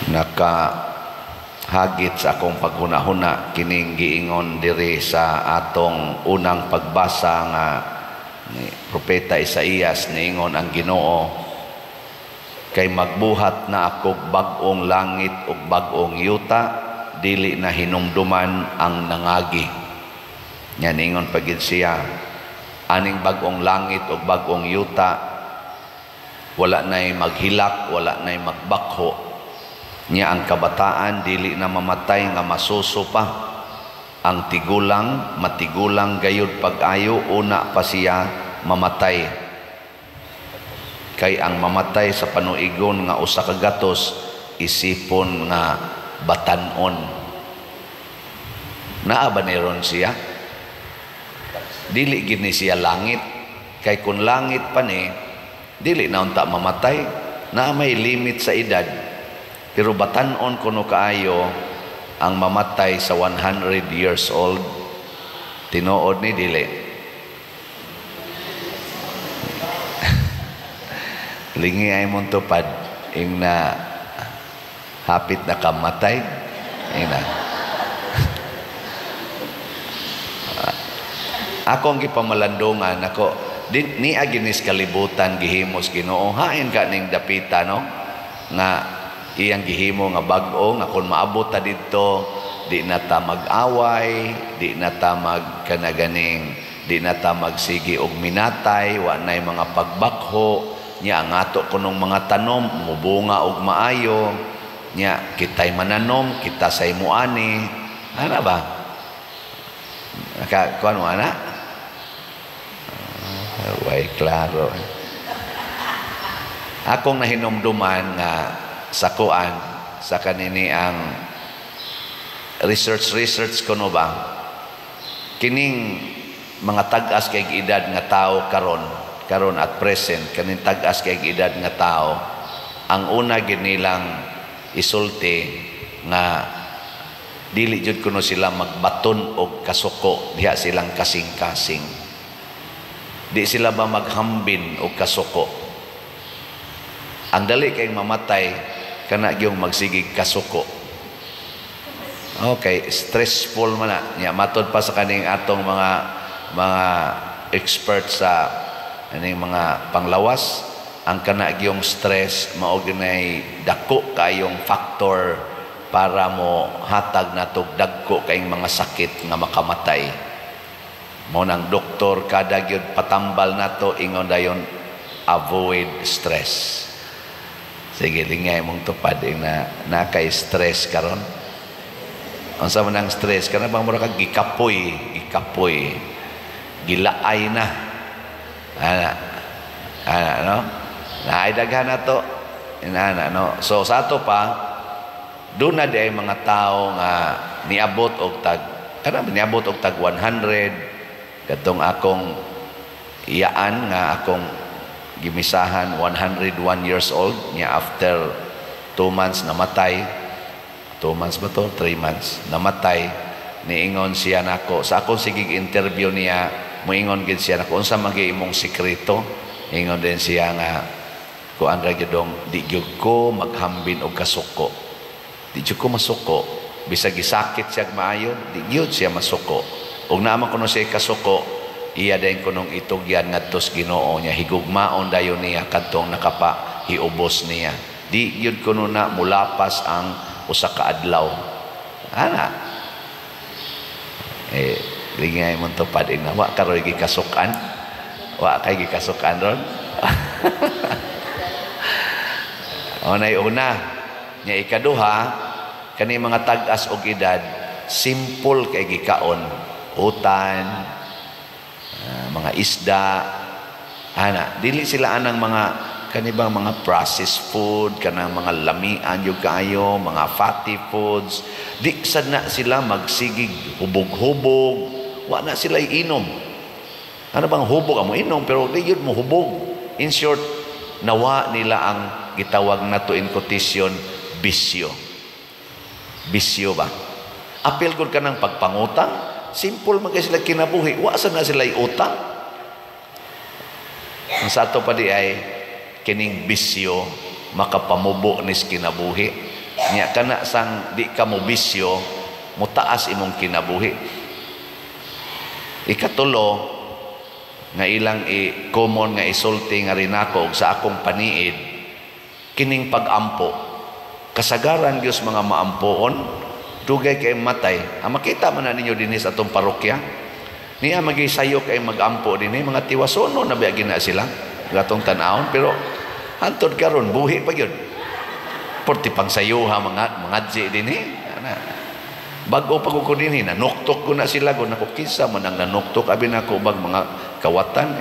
nakahagit sa akong paghunahuna kining giingon diri sa atong unang pagbasa nga ni Propeta Isaías, niingon ang Ginoo, kay magbuhat na ako bag-ong langit ug bag-ong yuta, dili na hinumduman ang nangagi. Nya niingon pagid siya, aning bag-ong langit ug bag-ong yuta, wala nay maghilak, wala nay magbakho. Nya ang kabataan dili na mamatay nga masuso pa. Ang tigulang matigulang gayud pag-ayo, una pa siya mamatay. Kay ang mamatay sa panuigon nga usa ka gatos, isipon nga batan-on. Naa ba niron siya? Dili gid ni siya langit. Kay kung langit pa ni, dili na unta mamatay, na may limit sa edad. Pero batan-on kuno kaayo ang mamatay sa 100 years old. Tinuod ni dili. Lingi ay mong tupad ing na hapit na kamatay. Ina. Akong gipamalandungan ako, ni aginis kalibutan gihimos Ginoo, hain ka ning dapita no nga iyang gihimo nga bag-o nga kun maabot ta didto, di na ta mag-away, di na ta magkanaganing, di na ta magsigi og minatay, wa nay mga pagbakho. Nya ang ato kunong mga tanom mubunga og maayo. Nya kitay mananom, kita say muani. Ana ba? Kuan mo ana? Way klaro. Akong nahinumduman nga sa kuan, sa kanini ang research kuno ba, kining mga tag-as kay edad nga tao karon at present, kaning tag-as kay edad nga tao, ang una gid nilang isulti nga dili jud kuno sila magbaton og kasuko, diha silang kasing-kasing. Di sila ba maghambin og kasuko. Ang dali kay mamatay kana gyung magsigig kasuko. Okay, stressful man na. Nya matod pa sa kaning atong mga experts sa aning mga panglawas, ang kana gyung stress mao ginay dako kayong factor para mo hatag natog dagko kayong mga sakit nga makamatay. Mo nang doktor kada gyud patambal nato ingon dayon avoid stress. Sige, lingay mong tupad na naka-stress karon. Unsa man ang stress kana bang mura kag gikapoy, gilaay na. Ana no? Naay daghan nato. Ana no. So sa ato pa doon na di ay mga tao nga niabot og tag niabot og tag 100 katong akong iyaan nga akong gimisahan 101 years old niya after 2 months namatay. 2 months ba to? 3 months namatay. Niingon siya nako sa akong sigig interview niya, moingon gid siya nako unsa man gyud imong sikreto. Ingon din siya nga kuan ra gyud di gyud ko maghambin og kasuko. Di gyud ko masuko. Bisag gisakit siya maayo, di gyud siya masuko. Ug naman kuno siya kasuko, iya din kunong itugyan ngadtos Ginoo niya, higugmaon dayon niya kadtong nakapahiubos niya. Di gyud kuno na mulapas ang usa ka adlaw. Ana. Lingay mo to pad ina wa karoy gikasukan. Wa kay gikasukan ron. Onay una, nya ikaduha, kani mga tag-as og edad, simple kay gikaon, utan, mga isda, ana, dili sila anang mga kanibang mga processed food, kanang mga lamian yung kayo, mga fatty foods. Di sad na sila magsigig hubog-hubog, wa na sila iinom. Ano bang hubog amo inom pero di yun mo hubog. In short, nawa nila ang gitawag nato in quotation bisyo. Bisyo ba? Apil gud ka ng pagpangutang, simple man kay sila kinabuhi, wa sa na sila utang. Ang sato pa di ay kining bisyo makapamubo nis kinabuhi. Nya kana sang di ka mo bisyo, mutaas imong kinabuhi. Ikatulo, nga ilang common nga isulti nga rin ako sa akong paniid, kining pag-ampo. Kasagaran Diyos mga maampoon, dugay kay matay. Makita man na ninyo dinis atong parokya. Niya magisayo kay mag-ampo din mga tiwasono na biagin na sila. Gatong tanahon, pero hantod karon buhi pa yun. Porti pang sayuha mga dzi din bago pag ko din nanuktok ko na sila kung ako kisa man ang nanuktok abi na ko bag mga kawatan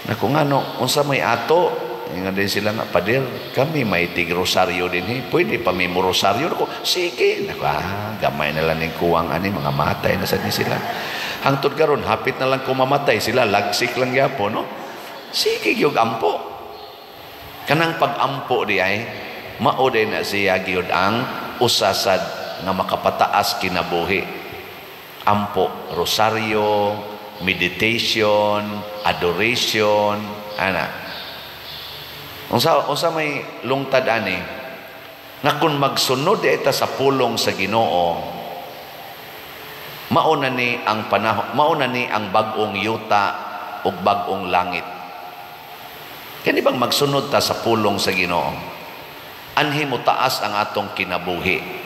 nako ngano unsa may ato nga din sila nga pader kami may tig rosaryo din pwede pa may rosaryo nako sige nako gamay na lang ning kuwang ani mga matay na sa ni sila hangtod karon hapit na lang ko mamatay sila lagsik lang gyapon no sige gyud ampo kanang pag-ampo di ay mao din na siya gyud ang usasad nga makapataas kinabuhi. Ampo, rosaryo, meditation, adoration, ana. Unsa may lungtad ani nga kun magsunod ita sa pulong sa Ginoo, mauna ni ang panahon, mauna ni ang bag-ong yuta ug bag-ong langit. Kani bang magsunod ta sa pulong sa Ginoo? Anhi mo taas ang atong kinabuhi.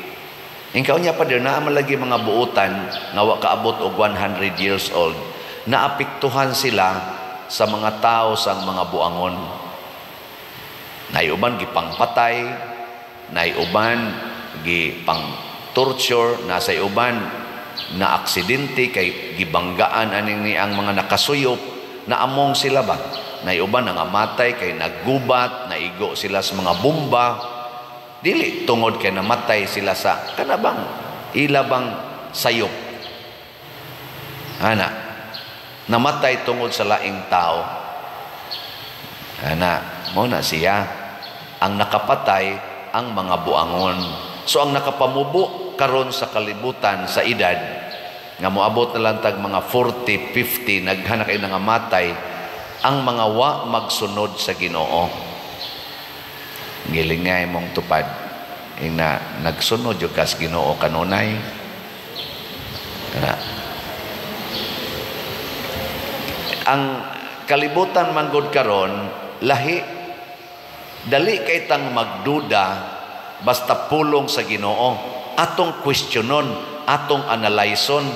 Ingkaw niya pa din na malagi mga buutan nga wa kaabot og 100 years old naapektuhan sila sa mga tao sang mga buangon. Naiuban gipangpatay, naiuban gipang torture, nasa uban na aksidente kay gibanggaan aning ni ang mga nakasuyop na among sila ba. Naiuban nga matay kay naggubat, naigo sila sa mga bomba. Dili tungod kay namatay sila sa kanabang ilabang sayop. Ana namatay tungod sa laing tao. Ana mo na siya ang nakapatay ang mga buangon. So ang nakapamubo karon sa kalibutan sa edad nga moabot na lang tag mga 40, 50 naghanak kay nga matay ang mga wa magsunod sa Ginoo. Gilingay mong tupad ina nagsunod yung kas Ginoo kanunay ang kalibutan manggod karon lahi dali kay tang magduda basta pulong sa Ginoo atong questionon atong analyson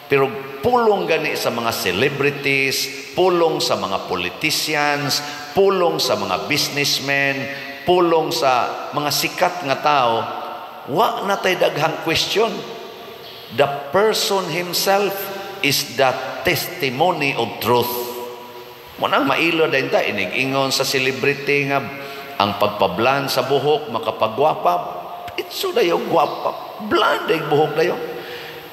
pero pulong gani sa mga celebrities pulong sa mga politicians pulong sa mga businessmen pulong sa mga sikat nga tao wa na tay daghang question. The person himself is the testimony of truth. Munang mailo dayon ta inig-ingon sa celebrity nga ang pagpablan sa buhok makapagwapa itso dayon gwapa blan day buhok dayon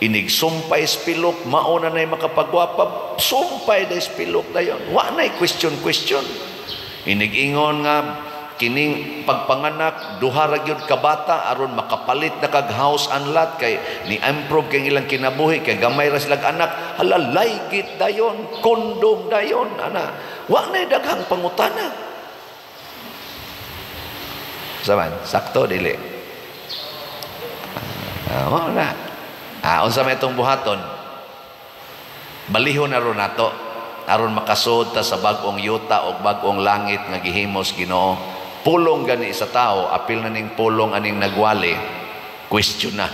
inig sumpay spilok mao na nay makapagwapa sumpay day spilok dayon wa nay question inig-ingon nga kining pagpanganak duha ra gyud ka bata aron makapalit na kag house and lot kay ni improve kay ilang kinabuhi kay gamay ra silang anak halalay git dayon kondom dayon ana wa na daghang pangutana saman sakto dili mo na unsa may itong buhaton balihon na ron nato aron makasud ta sa bag-ong yuta o bag-ong langit nga gihimos Ginoo. Pulong gani sa tao, apil na ning pulong aning nagwali, question na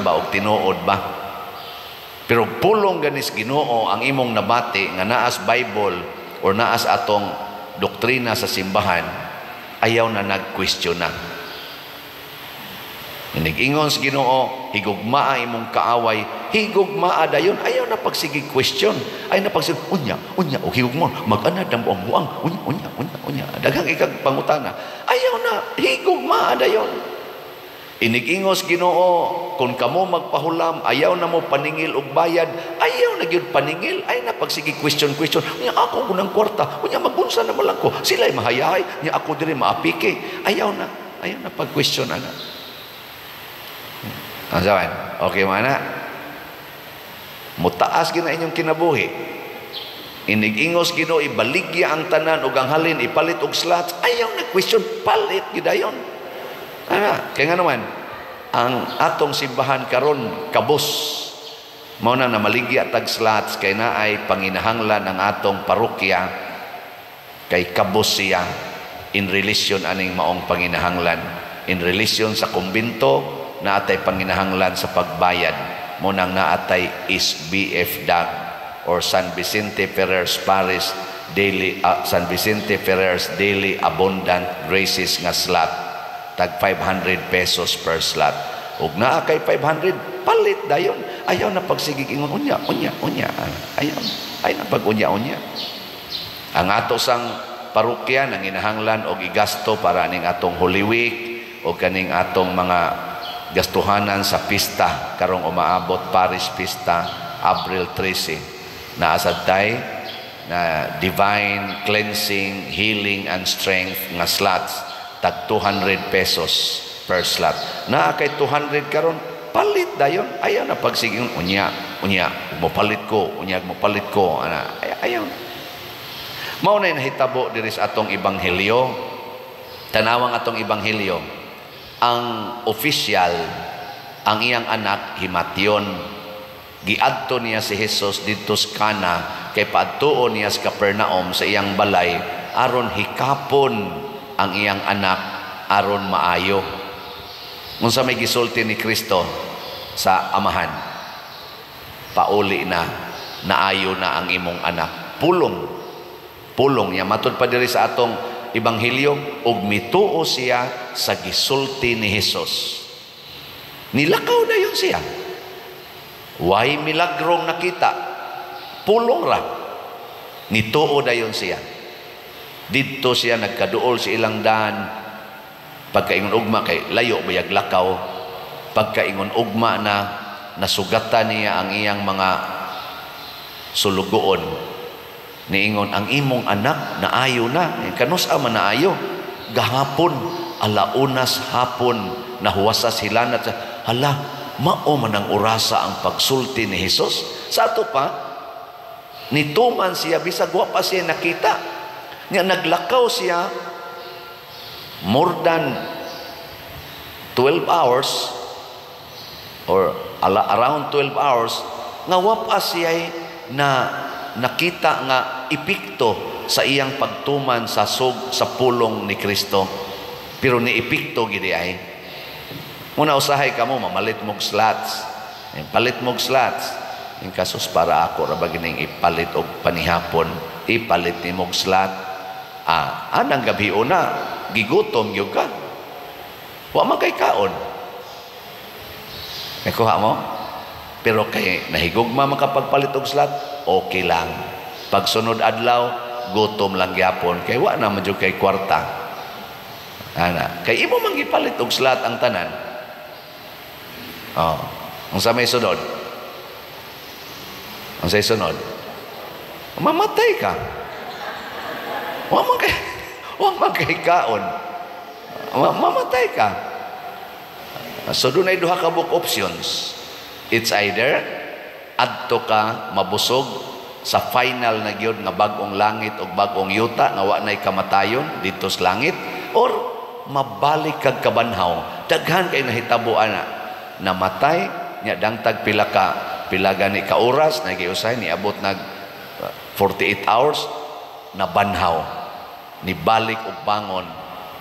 ba o tinuod ba? Pero pulong gani sa Ginoo ang imong nabati nga naas Bible or naas atong doktrina sa simbahan, ayaw na nag-question na. Inig-ingon sa Ginoo, higugmaa imong kaaway, higugmaa dayon, ayaw na pagsigi question, ayaw na pagsigi, unya, o higugmo, mag-anad ang buang, unya, daghang ikag pangutana, ayaw na, higugmaa dayon. Inig-ingon sa Ginoo, kung kamo magpahulam, ayaw na mo paningil og bayad, ayaw na gyud paningil, ayaw na pagsigi question, unya ako gunang kwarta, unya magbunsa na mo lang ko, sila'y mahayahay, unya ako diri maapike, ayaw na pag-question ana. Sawan, okay mana? Mutaas gina inyong kinabuhi. Inig-ingos Ginoo ibaligya ang tanan ug ang halin ipalit og slots. Ayaw na question palit gidayon. Kaya nga naman, ang atong simbahan karon kabus. Mao na maligya tag slots kay naay panginahanglan ang atong parokya kay kabus siya in relation aning maong panginahanglan. In relation sa kumbinto, naatay panginahanglan sa pagbayad. Mo nang naatay SBF DAG or San Vicente Ferrers Parish Daily San Vicente Ferrers Daily Abundant Graces nga slot, tag 500 pesos per slot. Ug naa kay 500 palit dayon, ayaw na pagsigig ingon unya ayaw na pag unya ang ato sang parokya nang inahanglan og igasto para ning atong Holy Week o kaning atong mga gastuhanan sa pista karong umaabot Parish Pista April 13 na asad na divine cleansing, healing and strength nga slots, tag 200 pesos per slot. Na kay 200 karon palit dayon, ayaw na pagsiging unya mo palit ko ana ayaw. Mao na nahitabo diri sa atong ebanghelyo. Tanawang atong ebanghelyo, ang official, ang iyang anak himatyon, giadto niya si Jesus didto sa Kana kay paadtuon niya sa Capernaum sa iyang balay aron hikapon ang iyang anak aron maayo. Unsa may gisulti ni Kristo sa amahan, pauli na, naayo na ang imong anak. Pulong niya matud pa diri sa atong ebanghelyo, ug mituo siya sa gisulti ni Jesus. Nilakaw na yun siya. Way milagrong nakita, pulong ra, nituo na yun siya. Dito siya nagkaduol sa ilang daan. Pagkaingon ugma kay layo bayag lakaw, pagkaingon ugma na nasugatan niya ang iyang mga sulugoon. Niingon, ang imong anak naayo na. Kanus man naayo? Gahapon, alaunas hapon, nahuwasas hilanat. Hala, mao man ang orasa ang pagsulti ni Jesus. Sa ato pa, nituman siya, bisag wa pa siya nakita. Nga naglakaw siya more than 12 hours or around 12 hours, nga wa pa siya na nakita nga epekto sa iyang pagtuman sa pulong ni Kristo. Pero ni epekto gidi ay muna usahay kamo mamalit mog slots, palit mog slots in kasus para ako ra bagining ipalit og panihapon, ipalit ni mog slot. Anang gabi una gigutom gyud ka, wa man kay kaon, nakuha mo. Pero kay nahigugma makapagpalit og slot, okay lang. Pagsunod adlaw, gutom lang gyapon kay wa na man jud kay kwarta. Ana, kay imo man gipalit og slot ang tanan. Ang sa may sunod. Ang sa sunod. Mamatay ka. Wa man kay kaon. Mamatay ka. So dunay duha ka book options. It's either adto ka mabusog sa final na gyud nga bag-ong langit o bag-ong yuta nga wa nay kamatayon dito sa langit, or mabalik kag kabanhaw. Daghan kay nahitabo ana namatay nya dangtag pila gani ka oras na giusay niabot nag 48 hours na banhaw ni balik og bangon.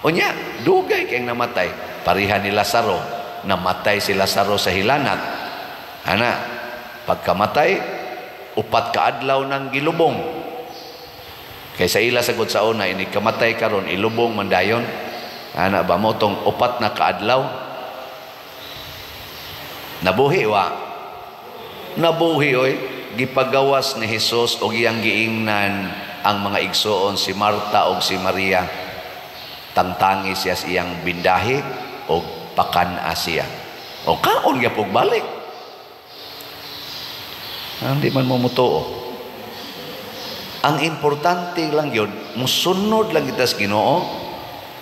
Unya dugay kay namatay pareha ni Lazaro, namatay si Lazaro sa hilanat. Ana, pagkamatay, 4 ka adlaw nang gilubong. Kaysa ila sagod sa una, ini kamatay karon ilubong mandayon. Ana ba mo tong 4 na kaadlaw? Nabuhi wa? Nabuhi oy. Gipagawas ni Jesus og iyang giingnan ang mga igsoon si Marta og si Maria. Tangtangi siya sa iyang bindahi og pakan-a siya. O kaon gyapon balik. Hindi man mo mutuo. Ang importante lang yun, musunod lang kita sa Ginoo.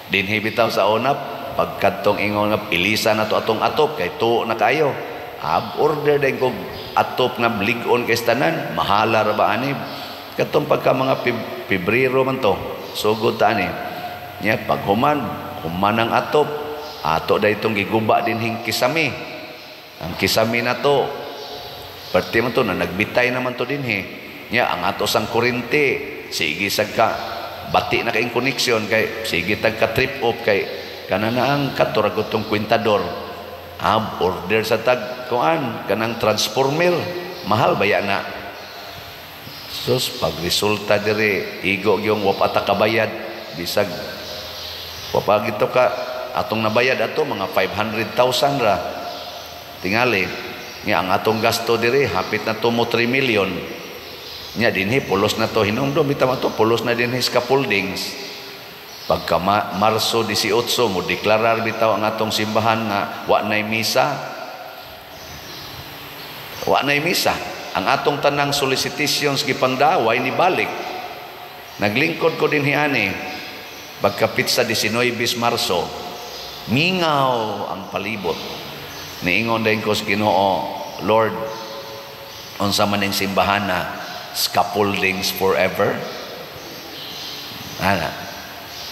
Dinhi bitaw sa unap, pagkatong ingon nga ilisa na to atong atop, kay tuo na kayo. Order din kong atop nga bligon kay tanan, mahala ra ba ani? Katong pagka mga Pebrero man to, sugod ta ani. Nya pag human ang atop, ato da itong giguba din hing kisami. Ang kisami na to, perti man to na nagbitay naman to din nya ang ato sang kurente, sige sad ka bati na kaing koneksyon kay sige tag ka trip off kay kanang katuragot tong kwintador. Order sa tag kuan kanang transformer, mahal baya na. Sus pag resulta dire igo gyung wapata kabayad bisag wapa gito ka atong nabayad ato mga 500,000 ra tingali nya ang atong gasto dire hapit na to mo 3 million nya dinhi pulos na to hinungdom bitaw to pulos na dinhi scaffoldings. Pagka Marso 18 mo deklarar bitaw ang atong simbahan nga wa nay misa, ang atong tanang solicitations gipandaway ni balik. Naglingkod ko dinhi ani pagkapit sa 19 Marso mingaw ang palibot. Niingon din ko sa Ginoo, Lord, unsa man ning simbahan na scaffoldings forever. Ana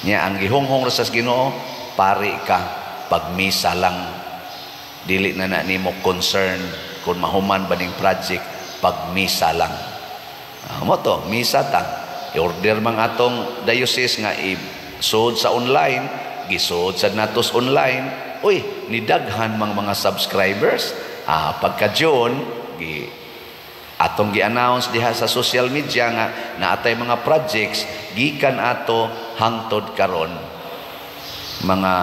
nya ang gihonghong sa Ginoo, pari ka pagmisa lang, dili na nimo concern kung mahuman ba ning project, pagmisa lang. Mo to misa ta i-order mang atong diocese nga i-sold sa online, gisod sa natos online. Uy, nidaghan mang mga subscribers. Pagka June atong gi-announce diha sa social media nga naatay mga projects gikan ato hangtod karon mga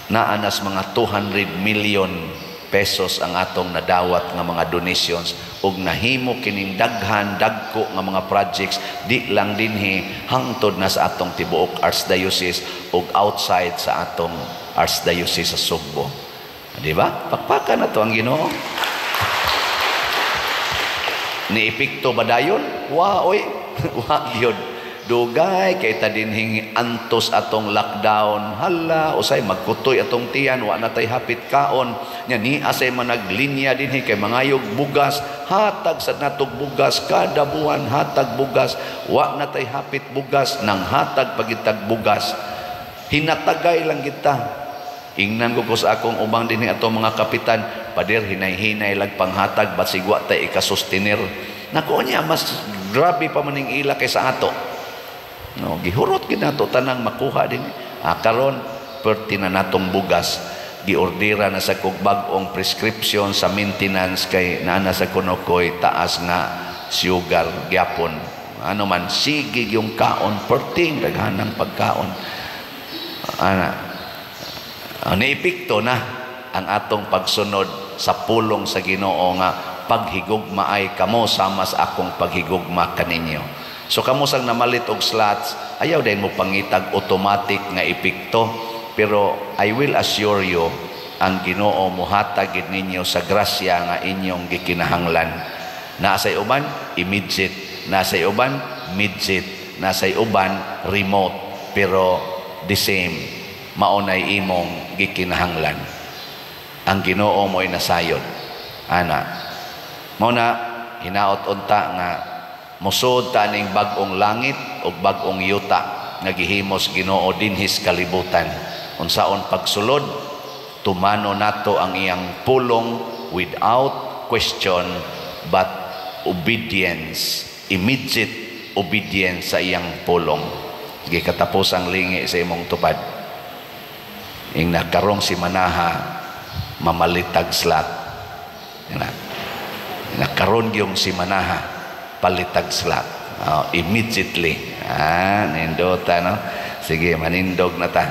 naanas mga 200 million pesos ang atong nadawat nga mga donations ug nahimo kining daghan dagko nga mga projects di lang dinhi hangtod na sa atong tibuok archdiocese ug outside sa atong archdiocese sa Sugbo. Di ba? Pakpakan na to ang Ginoo. Ni epekto ba dayon? Wa oy, wa gyud. Dugay kay ta dinhing antos atong lockdown. Hala, usay magkutoy atong tiyan, wa na tay hapit kaon. Nya ni asay managlinya dinhi kay mangayog bugas, hatag sa natog bugas kada buwan, hatag bugas, wa na tay hapit bugas nang hatag pagitag bugas. Hinatagay lang kita. Ingnan ko sa akong ubang dinhi atong mga kapitan, pader hinay-hinay lag panghatag basigwa tay ikasustinir. Nako niya mas grabe pa maning ila kaysa ato. No, gihurot gid nato tanang makuha din. Karon perti na natong bugas, giordera na sa kog bag-ong prescription sa maintenance kay naana sa kunokoy taas nga sugar gyapon. Ano man sige yung kaon perting daghanang pagkaon. Naipikto na ang atong pagsunod sa pulong sa Ginoo nga paghigugma ay kamo sama sa akong paghigugma kaninyo. So kamo sang namalit og slots, ayaw din mo pangitag automatic nga epekto, pero I will assure you ang Ginoo mohatag gid ninyo sa grasya nga inyong gikinahanglan. Nasay uban immediate, nasay uban midget, nasay uban remote, pero the same maunay imong gikinahanglan. Ang Ginoo mo'y nasayod. Ana mao na hinaot unta nga musod ta ning bag-ong langit o bag-ong yuta nga gihimos Ginoo dinhis kalibutan. Unsaon pagsulod, tumano nato ang iyang pulong without question but obedience, immediate obedience sa iyang pulong. Gikatapos ang lingi sa imong tupad. Ing nagkarong si manaha mamalitag slat. Nagkaroon yung si manaha palitag slat. Immediately. Nindota no. Sige, manindog na ta.